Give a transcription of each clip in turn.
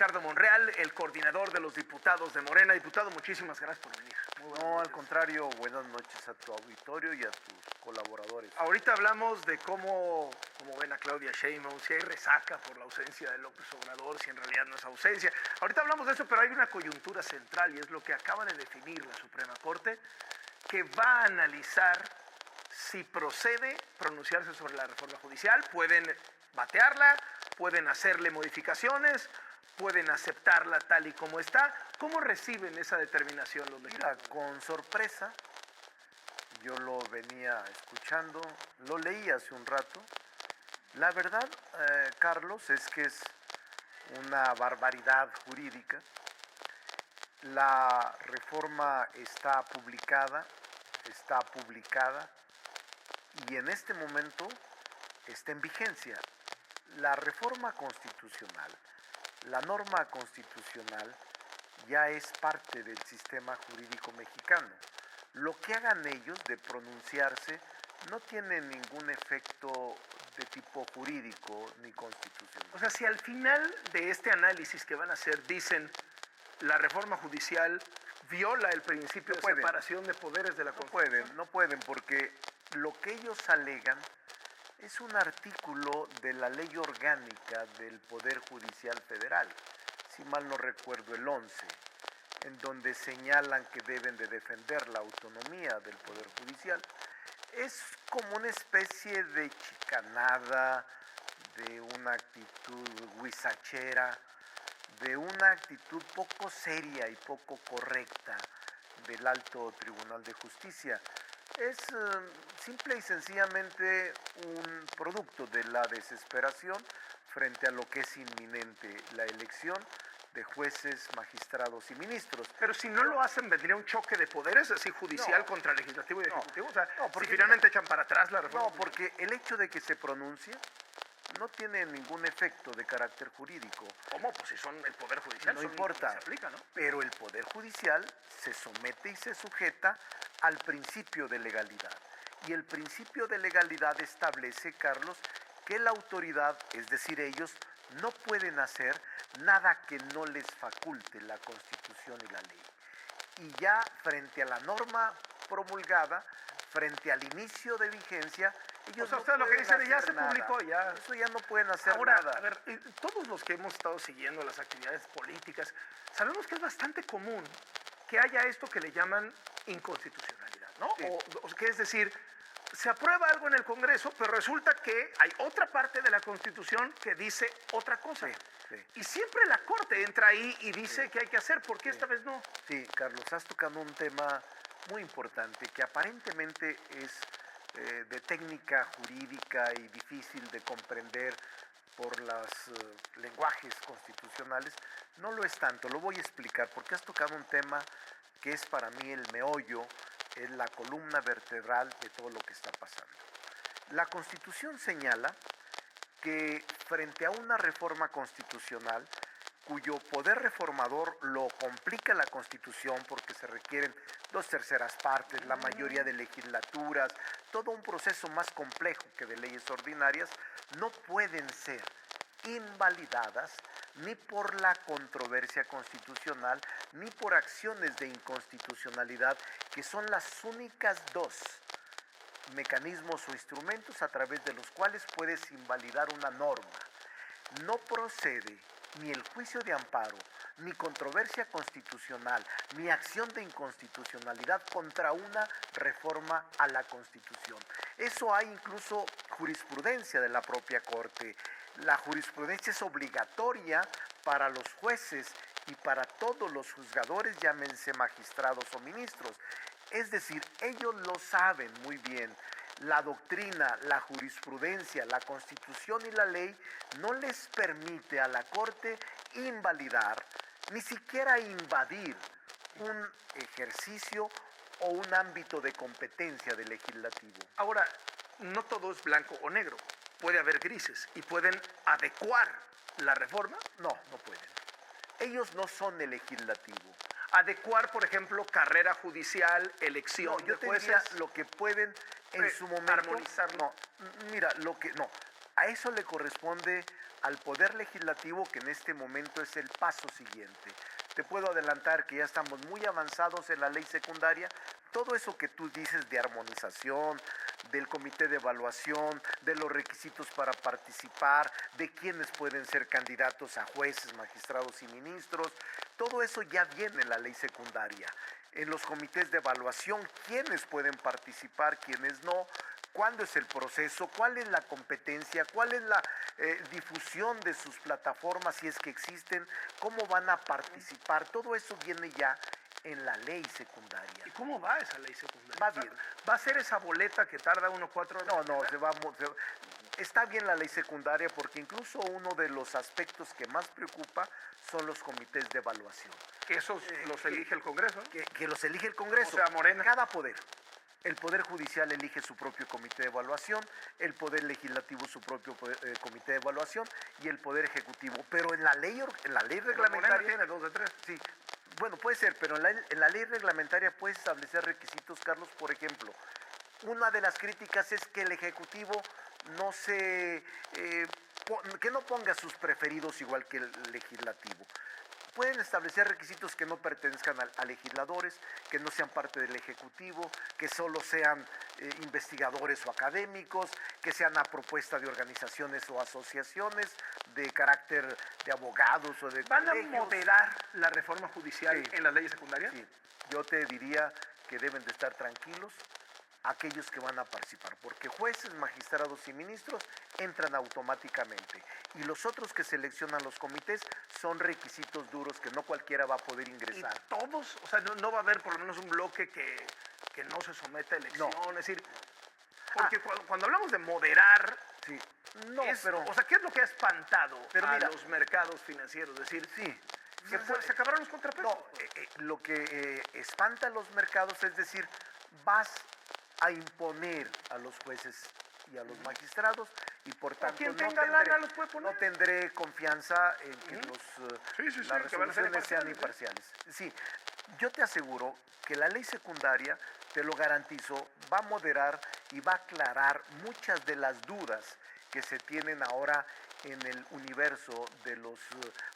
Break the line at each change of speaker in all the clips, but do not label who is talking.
Ricardo Monreal, el coordinador de los diputados de Morena. Diputado, muchísimas gracias por venir.
No, al contrario, buenas noches a tu auditorio y a tus colaboradores.
Ahorita hablamos de cómo ven a Claudia Sheinbaum, si hay resaca por la ausencia de López Obrador, si en realidad no es ausencia. Ahorita hablamos de eso, pero hay una coyuntura central y es lo que acaba de definir la Suprema Corte, que va a analizar si procede pronunciarse sobre la reforma judicial. Pueden batearla, pueden hacerle modificaciones, pueden aceptarla tal y como está. ¿Cómo reciben esa determinación los legisladores?
Mira, con sorpresa, yo lo venía escuchando, lo leí hace un rato. La verdad, Carlos, es que es una barbaridad jurídica. La reforma está publicada y en este momento está en vigencia. La reforma constitucional, la norma constitucional ya es parte del sistema jurídico mexicano. Lo que hagan ellos de pronunciarse no tiene ningún efecto de tipo jurídico ni constitucional.
O sea, si al final de este análisis que van a hacer dicen la reforma judicial viola el principio de separación de poderes de la Constitución.
No pueden, porque lo que ellos alegan es un artículo de la Ley Orgánica del Poder Judicial Federal, si mal no recuerdo el 11, en donde señalan que deben de defender la autonomía del Poder Judicial. Es como una especie de chicanada, de una actitud guisachera, de una actitud poco seria y poco correcta del Alto Tribunal de Justicia. Es simple y sencillamente un producto de la desesperación frente a lo que es inminente, la elección de jueces, magistrados y ministros.
Pero si no lo hacen, vendría un choque de poderes, así judicial contra legislativo y ejecutivo. O sea,
porque
si finalmente echan para atrás la reforma.
No, porque el hecho de que se pronuncie no tiene ningún efecto de carácter jurídico.
¿Cómo? Pues si son el Poder Judicial,
no importa.
Se aplica, ¿no?
Pero el Poder Judicial se somete y se sujeta al principio de legalidad. Y el principio de legalidad establece, Carlos, que la autoridad, es decir, ellos, no pueden hacer nada que no les faculte la Constitución y la ley. Y ya frente a la norma promulgada, frente al inicio de vigencia, ellos
o sea,
no
usted lo que
pueden
dice ya
hacer
se
nada.
publicó, ya.
Eso ya no pueden hacer
Ahora,
nada.
a ver, todos los que hemos estado siguiendo las actividades políticas, sabemos que es bastante común que haya esto que le llaman inconstitucionalidad, ¿no?
Sí.
O que es decir, se aprueba algo en el Congreso, pero resulta que hay otra parte de la Constitución que dice otra cosa.
Sí.
Y siempre la Corte entra ahí y dice que hay que hacer. ¿Por qué esta vez no?
Sí, Carlos, has tocado un tema muy importante que aparentemente es de técnica jurídica y difícil de comprender por los lenguajes constitucionales. No lo es tanto, lo voy a explicar porque has tocado un tema que es para mí el meollo, es la columna vertebral de todo lo que está pasando. La Constitución señala que frente a una reforma constitucional cuyo poder reformador lo complica la Constitución porque se requieren 2/3 partes, la mayoría de legislaturas, todo un proceso más complejo que de leyes ordinarias, no pueden ser invalidadas ni por la controversia constitucional ni por acciones de inconstitucionalidad, que son las únicas dos mecanismos o instrumentos a través de los cuales puedes invalidar una norma. No procede ni el juicio de amparo, ni controversia constitucional, ni acción de inconstitucionalidad contra una reforma a la Constitución. Eso hay incluso jurisprudencia de la propia Corte. La jurisprudencia es obligatoria para los jueces y para todos los juzgadores, llámense magistrados o ministros. Es decir, ellos lo saben muy bien. La doctrina, la jurisprudencia, la Constitución y la ley no les permite a la Corte invalidar, ni siquiera invadir un ejercicio o un ámbito de competencia del legislativo.
Ahora, no todo es blanco o negro. Puede haber grises y pueden adecuar la reforma.
No pueden. Ellos no son el legislativo.
Adecuar, por ejemplo, carrera judicial, elección
yo
de
te
jueces.
diría lo que pueden en su momento
armonizar.
No, mira, A eso le corresponde al Poder Legislativo, que en este momento es el paso siguiente. Te puedo adelantar que ya estamos muy avanzados en la ley secundaria. Todo eso que tú dices de armonización, del comité de evaluación, de los requisitos para participar, de quiénes pueden ser candidatos a jueces, magistrados y ministros, todo eso ya viene en la ley secundaria. En los comités de evaluación, quiénes pueden participar, quiénes no, cuándo es el proceso, cuál es la competencia, cuál es la difusión de sus plataformas, si es que existen, cómo van a participar, todo eso viene ya en la ley secundaria.
¿Y cómo va esa ley secundaria?
Va bien.
¿Va a ser esa boleta que tarda 4 horas?
No, está bien la ley secundaria porque incluso uno de los aspectos que más preocupa son los comités de evaluación.
Que esos los elige el Congreso, ¿no?
Que los elige el Congreso.
O sea, Morena.
Cada poder. El Poder Judicial elige su propio comité de evaluación, el Poder Legislativo su propio comité de evaluación y el Poder Ejecutivo. Pero en la ley reglamentaria...
Morena tiene 2 de 3.
Sí, bueno, puede ser, pero en la ley reglamentaria puedes establecer requisitos, Carlos. Por ejemplo, una de las críticas es que el Ejecutivo que no ponga sus preferidos igual que el Legislativo. Pueden establecer requisitos que no pertenezcan a legisladores, que no sean parte del Ejecutivo, que solo sean investigadores o académicos, que sean a propuesta de organizaciones o asociaciones de carácter de abogados o de
¿Van a
colegios.
moderar la reforma judicial
Sí.
en las leyes secundarias?
Sí, yo te diría que deben de estar tranquilos aquellos que van a participar, porque jueces, magistrados y ministros entran automáticamente y los otros que seleccionan los comités son requisitos duros que no cualquiera va a poder ingresar.
Y todos, o sea, no va a haber por lo menos un bloque que no se someta a elección,
No.
es decir, porque cuando hablamos de moderar,
Sí, no,
o sea, ¿qué es lo que ha espantado
Pero
a
mira,
los mercados financieros? Es decir,
sí,
se acabaron los contrapesos.
no, lo que espanta a los mercados es decir, vas a imponer a los jueces y a los magistrados y por tanto
quien tenga lana los puede poner.
no tendré confianza en que
Sí,
las
que van a ser
resoluciones sean
imparciales,
imparciales. Sí, yo te aseguro que la ley secundaria, te lo garantizo, va a moderar y va a aclarar muchas de las dudas que se tienen ahora en el universo de los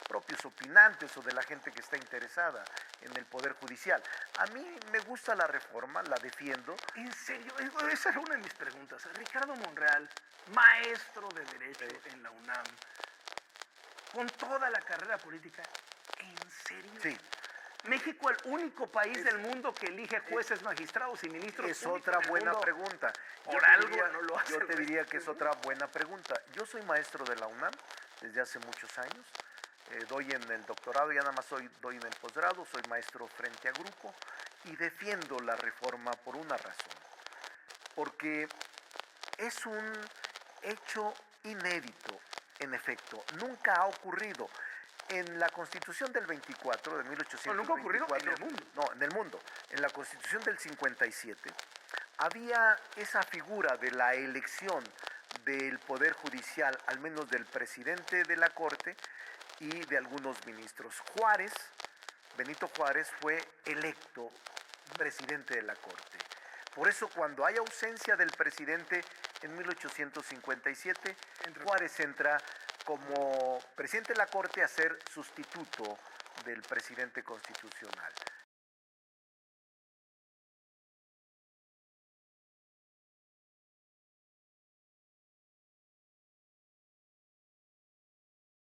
propios opinantes o de la gente que está interesada en el Poder Judicial. A mí me gusta la reforma, la defiendo.
En serio, esa era una de mis preguntas. Ricardo Monreal, maestro de Derecho en la UNAM, con toda la carrera política, ¿en serio?
Sí.
México, el único país del mundo que elige jueces, magistrados y ministros.
Es otra buena pregunta.
Por algo no lo hace.
Yo te diría que es otra buena pregunta. Yo soy maestro de la UNAM desde hace muchos años. Doy en el doctorado, ya nada más doy en el posgrado, soy maestro frente a grupo y defiendo la reforma por una razón. Porque es un hecho inédito, en efecto, nunca ha ocurrido. En la Constitución del 24, de 1824...
No, nunca ha ocurrido en el mundo.
No, en el mundo. En la Constitución del 57 había esa figura de la elección del Poder Judicial, al menos del presidente de la Corte y de algunos ministros. Benito Juárez, fue electo presidente de la Corte. Por eso, cuando hay ausencia del presidente en 1857, Juárez entra como presidente de la Corte a ser sustituto del presidente constitucional.